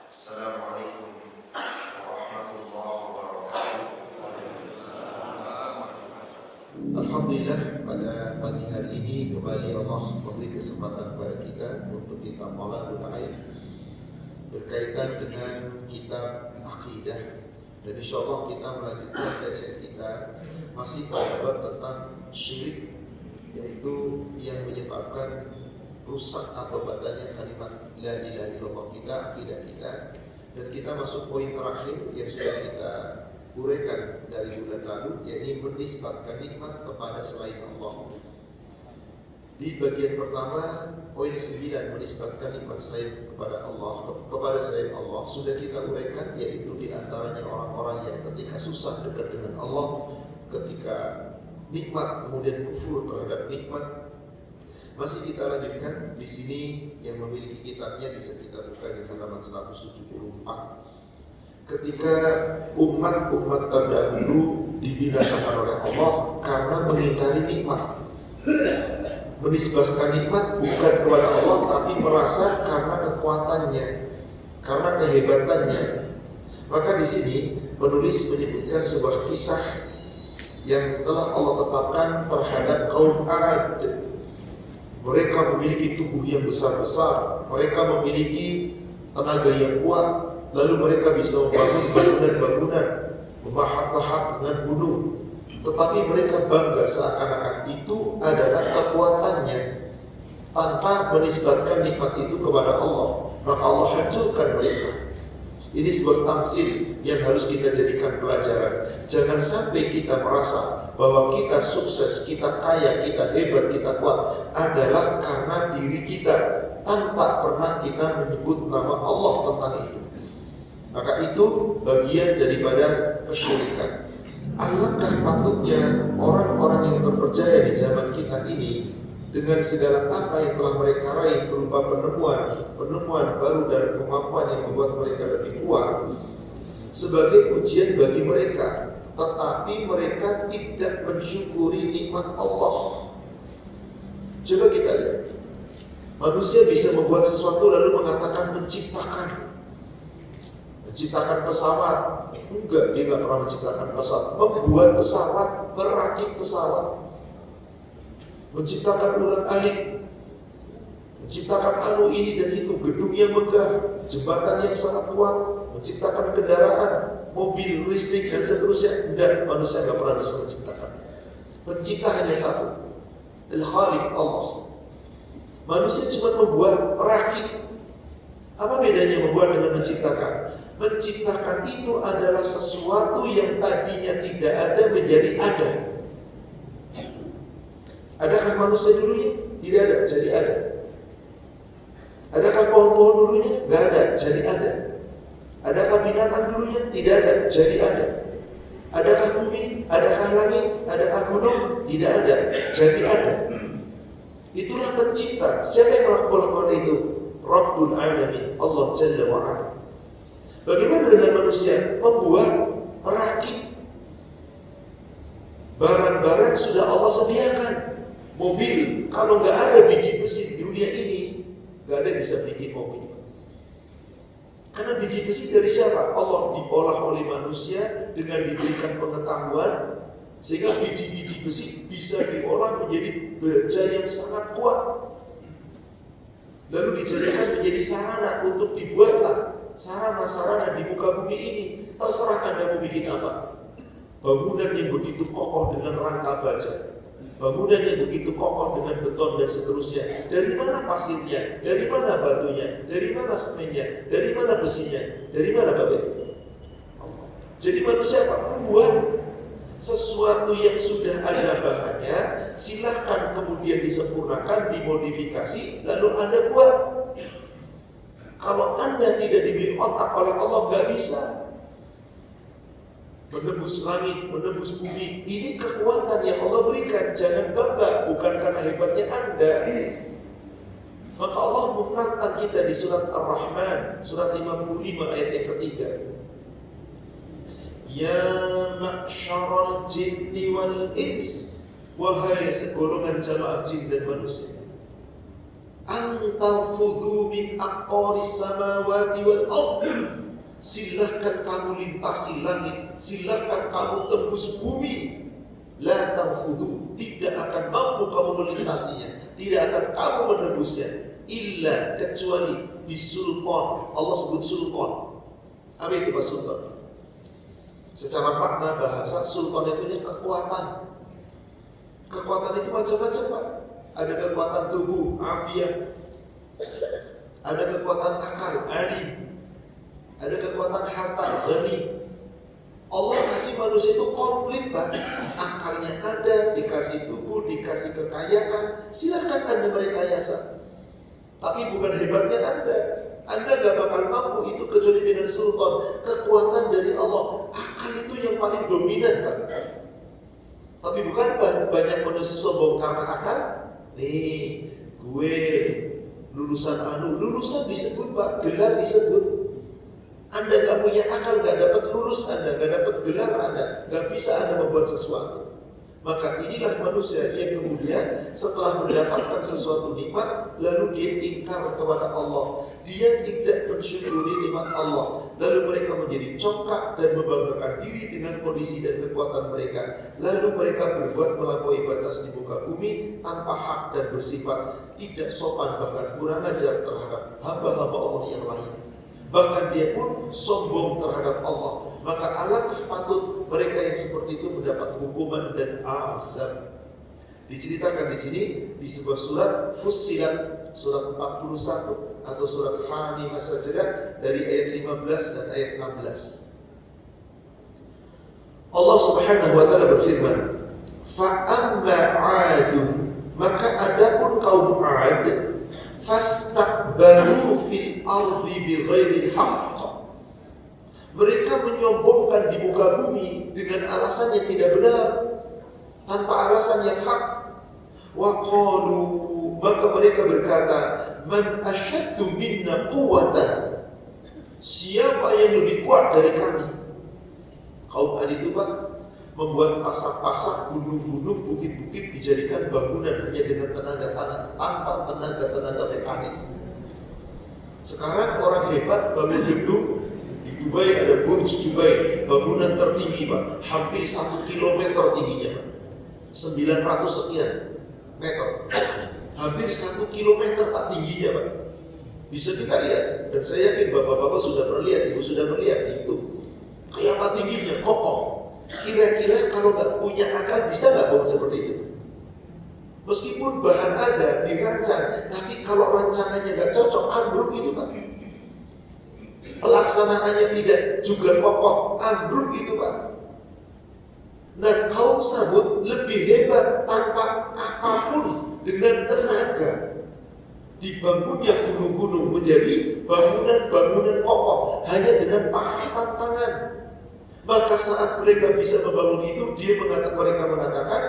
Assalamualaikum warahmatullahi wabarakatuh. Alhamdulillah, pada pagi hari ini kembali Allah memberi kesempatan kepada kita untuk kita Maulana Ain berkaitan dengan kitab akidah, dan insyaallah kita melanjutkan kajian kita masih pada bab tentang syirik, yaitu yang menyebabkan rusak atau batalnya kalimat la ilaha illallah kita, akidah kita. Dan kita masuk poin terakhir yang sudah kita uraikan dari bulan lalu, yaitu menisbatkan nikmat kepada selain Allah. Di bagian pertama, poin 9, menisbatkan nikmat selain kepada Allah, kepada selain Allah, sudah kita uraikan, yaitu di antaranya orang-orang yang ketika susah dekat dengan Allah, ketika nikmat kemudian kufur terhadap nikmat. Masih kita lanjutkan di sini, yang memiliki kitabnya bisa kita buka di halaman 174. Ketika umat-umat terdahulu dibinasakan oleh Allah karena mengingkari nikmat, menisbahkan nikmat bukan kepada Allah, tapi merasa karena kekuatannya, karena kehebatannya. Maka di sini penulis menyebutkan sebuah kisah yang telah Allah tetapkan terhadap kaum Ad. Mereka memiliki tubuh yang besar-besar, mereka memiliki tenaga yang kuat, lalu mereka bisa membangun bangunan-bangunan, memahat-mahat dengan gunung. Tetapi mereka bangga seakan-akan itu adalah kekuatannya, tanpa menisbatkan nikmat itu kepada Allah. Maka Allah hancurkan mereka. Ini sebuah tamsil yang harus kita jadikan pelajaran. Jangan sampai kita merasa bahwa kita sukses, kita kaya, kita hebat, kita kuat adalah karena diri kita, tanpa pernah kita menyebut nama Allah tentang itu. Maka itu bagian daripada kesyirikan. Alangkah patutnya orang-orang yang terpercaya di zaman kita ini, dengan segala apa yang telah mereka raih berupa penemuan baru dan kemampuan yang membuat mereka lebih kuat, sebagai ujian bagi mereka. Tetapi mereka tidak mensyukuri nikmat Allah. Coba kita lihat, manusia bisa membuat sesuatu lalu mengatakan menciptakan pesawat. Enggak, dia nggak pernah menciptakan pesawat. Membuat pesawat, merakit pesawat, menciptakan ulang-alik, menciptakan anu ini dan itu, gedung yang megah, jembatan yang sangat kuat, menciptakan kendaraan, mobil listrik dan seterusnya. Dan manusia nggak pernah bisa menciptakan. Pencipta hanya satu, Al-Khaliq, Allah. Manusia cuma membuat, merakit. Apa bedanya membuat dengan menciptakan? Menciptakan itu adalah sesuatu yang tadinya tidak ada menjadi ada. Adakah manusia dulunya? Tidak ada, jadi ada. Adakah pohon-pohon dulunya? Tidak ada, jadi ada. Adakah binatang dulunya? Tidak ada, jadi ada. Adakah bumi? Adakah langit? Adakah gunung? Tidak ada, jadi ada. Itulah pencipta. Siapa yang melakukan itu? Rabbul Alamin, Allah Jalla wa'ala. Bagaimana dengan manusia? Membuat, merakit. Barang-barang sudah Allah sediakan. Mobil, kalau nggak ada biji besi di dunia ini, nggak ada yang bisa bikin mobil. Karena biji besi dari siapa? Allah diolah oleh manusia dengan diberikan pengetahuan, sehingga biji-biji besi bisa diolah menjadi baja yang sangat kuat. Lalu dijadikan menjadi sarana untuk dibuatlah sarana-sarana di muka bumi ini. Terserah Anda mau bikin apa. Bangunan yang begitu kokoh dengan rangka baja, bangunan yang begitu kokoh dengan beton dan seterusnya. Dari mana pasirnya? Dari mana batunya? Dari mana semennya? Dari mana besinya? Dari mana Bapak? Jadi manusia apa? Membuat sesuatu yang sudah ada bahannya, silahkan kemudian disempurnakan, dimodifikasi, lalu Anda buat. Kalau Anda tidak diberi otak oleh Allah, nggak bisa. Menembus langit, menembus bumi, ini kekuatan yang Allah berikan. Jangan bangga, bukan karena hebatnya Anda. Maka Allah menantang kita di surat Ar-Rahman, surat 55 ayat yang ketiga. Ya ma'syaral jinni wal ins, wahai segolongan jamaah jin dan manusia. Antanfudhu min aqtaris samawati wal ardh. Silahkan kamu lintasi langit, silahkan kamu tembus bumi. La tanfudhu, tidak akan mampu kamu melintasinya, tidak akan kamu menembusnya, illa kecuali bisultan. Allah sebut sultan. Apa itu Pak sultan? Secara makna bahasa, sultan itu kekuatan. Kekuatan itu macam-macam Pak. Ada kekuatan tubuh, afiat. Ada kekuatan akal, alim. Ada kekuatan harta, ghani. Allah kasih manusia itu komplit Pak. Akalnya ada, dikasih tubuh, dikasih kekayaan. Silakan Anda merekayasa. Tapi bukan hebatnya Anda. Anda gak bakal mampu itu kecuali dengan sultan. Kekuatan dari Allah. Akal itu yang paling dominan Pak. Tapi bukan banyak manusia sombong karena akal. Nih, gue lulusan lulusan disebut Pak, gelar disebut. Anda gak punya akal, gak dapat lulus Anda, gak dapat gelar Anda, gak bisa Anda membuat sesuatu. Maka inilah manusia yang kemudian setelah mendapatkan sesuatu nikmat, lalu dia ingkar kepada Allah. Dia tidak mensyukuri nikmat Allah. Lalu mereka menjadi congkak dan membanggakan diri dengan kondisi dan kekuatan mereka. Lalu mereka berbuat melampaui batas di muka bumi tanpa hak dan bersifat tidak sopan, bahkan kurang ajar terhadap hamba-hamba Allah yang lain. Bahkan dia pun sombong terhadap Allah. Maka alangkah patut mereka yang seperti itu mendapat hukuman dan azab. Diceritakan di sini di sebuah surat Fussilat, surat 41 atau surat Hamim As-Sajdah dari ayat 15 dan ayat 16. Allah Subhanahu wa taala berfirman, "Fa amma 'adun", maka adapun kaum 'Ad, fastakbaru fil ardi bighairil haqq. Mereka menyombongkan di muka bumi dengan alasan yang tidak benar, tanpa alasan yang hak. Wa qalu, maka mereka berkata, man asyaddu minna quwwatan. Siapa yang lebih kuat dari kami? Kaum Ad itu Pak membuat pasak-pasak, gunung-gunung, bukit-bukit dijadikan bangunan hanya dengan tenaga tangan, tanpa tenaga mekanik. Sekarang orang hebat bangun gedung. Di Dubai ada Burj Dubai, bangunan tertinggi Pak, hampir 1 kilometer tingginya Pak, 900 sekian meter, hampir 1 kilometer Pak tingginya Pak. Bisa kita lihat, dan saya yakin bapak-bapak sudah pernah lihat, ibu sudah melihat itu. Kayak apa tingginya, kokoh. Kira-kira kalau nggak punya akal bisa nggak bangun seperti itu? Meskipun bahan ada, dirancang, tapi kalau rancangannya nggak cocok, ambruk itu Pak. Pelaksanaannya tidak juga kokoh, ambruk itu Pak. Nah, kaum Samud lebih hebat tanpa apapun, dengan tenaga dibangunnya gunung-gunung menjadi bangunan-bangunan kokoh hanya dengan pahatan tangan. Maka saat mereka bisa membangun itu, mereka mengatakan,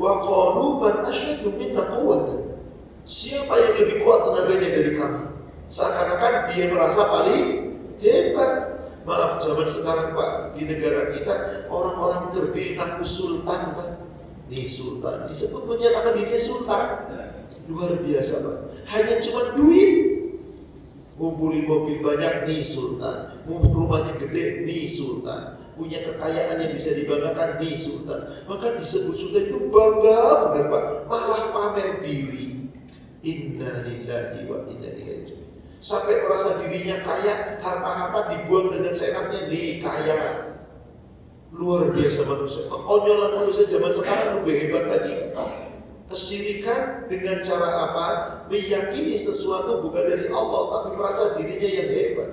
wa qalu man asyaddu minna quwwatan. Siapa yang lebih kuat tenaganya dari kami? Seakan-akan dia merasa paling hebat. Maaf, zaman sekarang Pak, di negara kita orang-orang terpilih aku sultan Pak. Nih sultan, disebut menyatakan dirinya sultan. Luar biasa Pak. Hanya cuma duit. Ngumpulin mobil banyak, nih sultan. Rumahnya gede, nih sultan. Punya kekayaan yang bisa dibanggakan, nih sultan. Maka disebut sultan itu bangga benar Pak. Malah pamer diri. Inna lillahi wa inna ilaihi raji'un. Sampai merasa dirinya kaya, harta-harta dibuang dengan seenaknya, nih kaya. Luar biasa manusia. Kekonyolan manusia zaman sekarang lebih hebat lagi. Kesyirikan dengan cara apa? Meyakini sesuatu bukan dari Allah, tapi merasa dirinya yang hebat.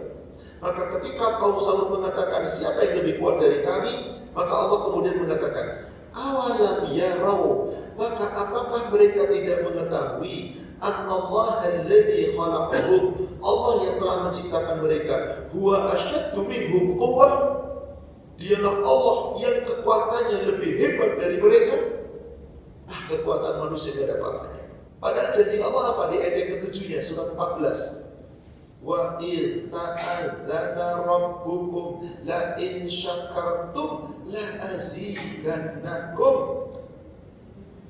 Maka ketika kaum Samud mengatakan siapa yang lebih kuat dari kami, maka Allah kemudian mengatakan, awalam yarau, maka apakah mereka tidak mengetahui Anallaha alladzi khalaqahum, Allah yang telah menciptakan mereka, huwa asyaddu minhum quwwah, dialah Allah yang kekuatannya lebih hebat dari mereka. Kekuatan manusia tidak ada apa-apanya. Padahal janji Allah apa di ayat yang ke-7-nya surat 14. Wa idh ta'adzana rabbukum la in syakartum la azidannakum.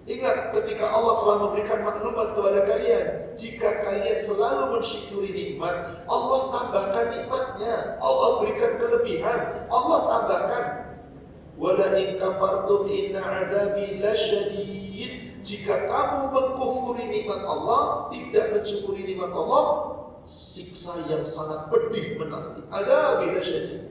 Ingat ketika Allah telah memberikan maklumat kepada kalian, jika kalian selalu mensyukuri nikmat, Allah tambahkan nikmatnya, Allah berikan kelebihan, Allah tambahkan. Wala in kafartum inna adabi lasyadid. Jika kamu mengkufuri nikmat Allah, tidak mensyukuri nikmat Allah, siksa yang sangat pedih menanti. Adabi lasyadid.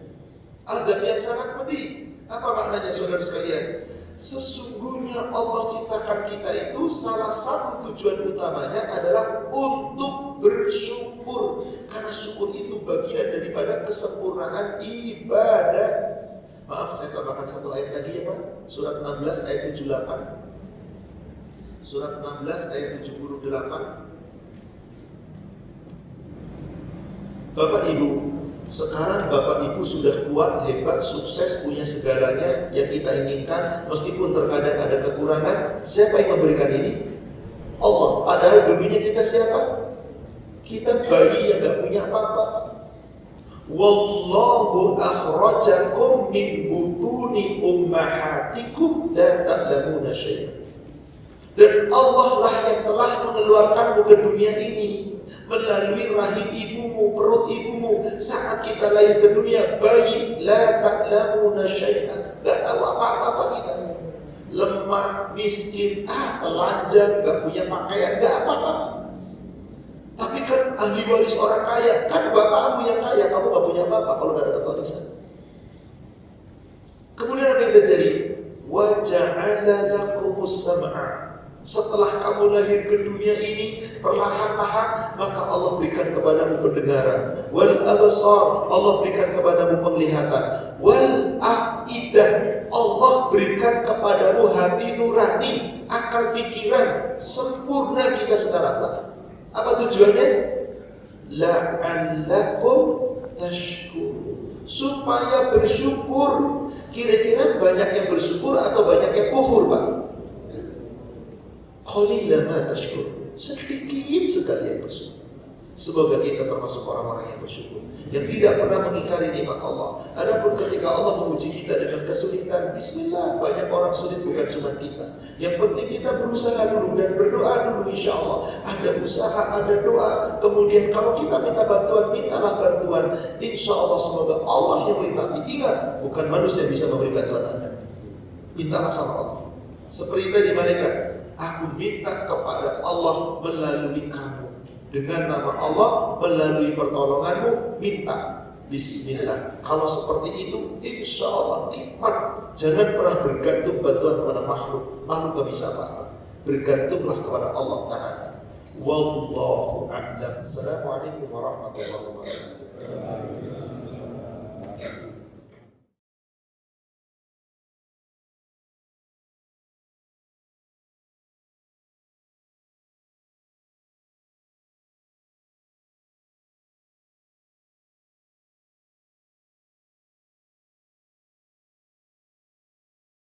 Adab yang sangat pedih. Apa maknanya saudara sekalian? Sesungguhnya Allah ciptakan kita itu salah satu tujuan utamanya adalah untuk bersyukur. Karena syukur itu bagian daripada kesempurnaan ibadah. Maaf, saya tambahkan satu ayat lagi ya Pak. Surat 16 ayat 78. Surat 16 ayat 78. Bapak Ibu, sekarang Bapak Ibu sudah kuat, hebat, sukses, punya segalanya yang kita inginkan. Meskipun terkadang ada kekurangan, siapa yang memberikan ini? Allah. Padahal dulunya kita siapa? Kita bayi yang gak punya apa-apa. Wallahu akhrajakum min butuni ummahatikum la ta'lamuna syai'an. Dan Allah lah yang telah mengeluarkanmu ke dunia ini melalui rahim ibumu, perut ibumu. Saat kita lahir ke dunia, bayi, la ta'lamuna syai'an, gak tahu apa-apa kita. Lemah, miskin, telanjang, gak punya pakaian, gak apa-apa. Tapi kan ahli waris orang kaya, kan bapakmu yang kaya, kamu gak punya apa-apa kalau gak dapat warisan. Kemudian apa yang terjadi? Wa ja'ala lakumus sam'a. Setelah kamu lahir ke dunia ini, perlahan-lahan maka Allah berikan kepadamu pendengaran. Wal absar, Allah berikan kepadamu penglihatan. Wal afidah, Allah berikan kepadamu hati nurani, akal pikiran. Sempurna kita sekarang. Apa tujuannya? La'allakum tashkurun, supaya bersyukur. Kira-kira banyak yang bersyukur atau banyak yang kufur, Pak? Qalilan ma tashkur, sedikit sekali yang bersyukur. Semoga kita termasuk orang-orang yang bersyukur, yang tidak pernah mengingkari nikmat Allah. Adapun ketika Allah menguji kita dengan kesulitan, bismillah, banyak orang sulit bukan cuma kita. Yang penting kita berusaha dulu dan berdoa dulu, insya Allah. Ada usaha, ada doa. Kemudian kalau kita minta bantuan, mintalah bantuan. Insya Allah semoga Allah yang mengetahui. Ingat, bukan manusia yang bisa memberi bantuan Anda. Mintalah sama Allah. Seperti tadi malaikat, aku minta kepada Allah melalui kamu. Dengan nama Allah, melalui pertolonganmu, minta. Bismillah. Kalau seperti itu, insya Allah nikmat. Jangan pernah bergantung bantuan kepada makhluk. Makhluk gak bisa apa-apa. Bergantunglah kepada Allah Ta'ala. Wallahu a'lam. Assalamualaikum warahmatullahi wabarakatuh.